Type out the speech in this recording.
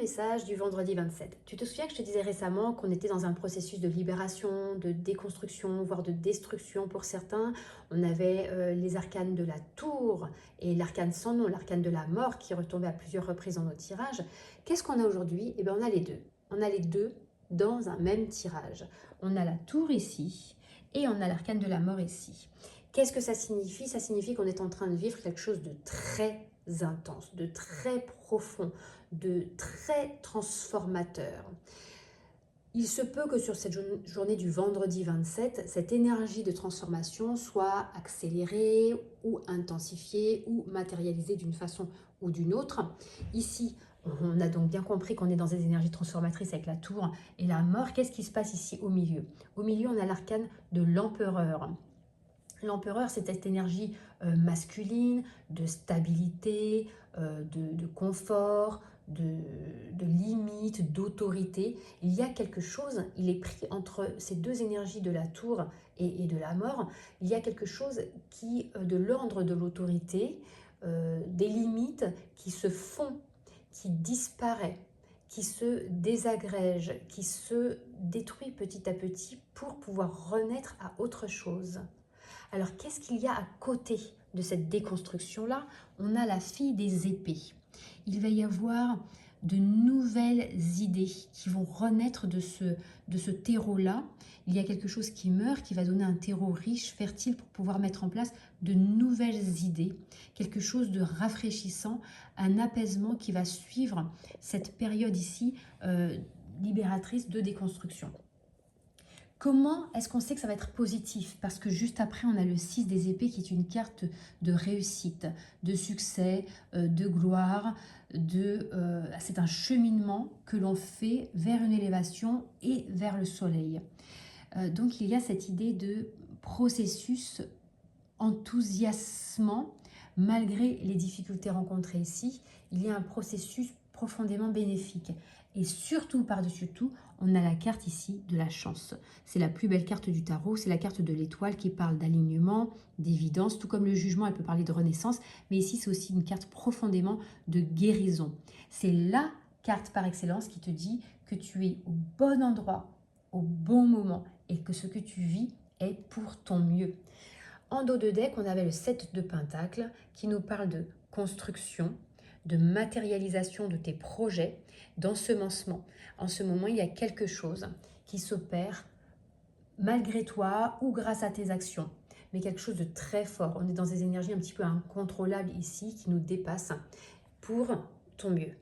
message du vendredi 27. Tu te souviens que je te disais récemment qu'on était dans un processus de libération, de déconstruction, voire de destruction pour certains. On avait les arcanes de la tour et l'arcane sans nom, l'arcane de la mort qui retombait à plusieurs reprises dans nos tirages. Qu'est-ce qu'on a aujourd'hui? Eh bien, on a les deux. On a les deux dans un même tirage. On a la tour ici et on a l'arcane de la mort ici. Qu'est-ce que ça signifie? Ça signifie qu'on est en train de vivre quelque chose de très intense, de très profond, de très transformateur. Il se peut que sur cette journée du vendredi 27, cette énergie de transformation soit accélérée ou intensifiée ou matérialisée d'une façon ou d'une autre. Ici, on a donc bien compris qu'on est dans des énergies transformatrices avec la tour et la mort. Qu'est-ce qui se passe ici au milieu? Au milieu, on a l'arcane de l'empereur. L'empereur, c'est cette énergie masculine, de stabilité, de confort, de limite, d'autorité. Il y a quelque chose, il est pris entre ces deux énergies de la tour et de la mort. Il y a quelque chose qui, de l'ordre de l'autorité, des limites qui se font, qui disparaît, qui se désagrège, qui se détruit petit à petit pour pouvoir renaître à autre chose. Alors, qu'est-ce qu'il y a à côté de cette déconstruction-là? On a la fille des épées. Il va y avoir de nouvelles idées qui vont renaître de ce terreau-là. Il y a quelque chose qui meurt, qui va donner un terreau riche, fertile pour pouvoir mettre en place de nouvelles idées, quelque chose de rafraîchissant, un apaisement qui va suivre cette période ici libératrice de déconstruction. Comment est-ce qu'on sait que ça va être positif? Parce que juste après, on a le 6 des épées qui est une carte de réussite, de succès, de gloire, c'est un cheminement que l'on fait vers une élévation et vers le soleil. Donc il y a cette idée de processus enthousiasmant, malgré les difficultés rencontrées ici, il y a un processus profondément bénéfique. Et surtout, par-dessus tout, on a la carte ici de la chance. C'est la plus belle carte du tarot, c'est la carte de l'étoile qui parle d'alignement, d'évidence, tout comme le jugement, elle peut parler de renaissance, mais ici c'est aussi une carte profondément de guérison. C'est la carte par excellence qui te dit que tu es au bon endroit, au bon moment, et que ce que tu vis est pour ton mieux. En dos de deck, on avait le 7 de Pentacle qui nous parle de construction, de matérialisation de tes projets, d'ensemencement. En ce moment, il y a quelque chose qui s'opère malgré toi ou grâce à tes actions, mais quelque chose de très fort. On est dans des énergies un petit peu incontrôlables ici qui nous dépassent pour ton mieux.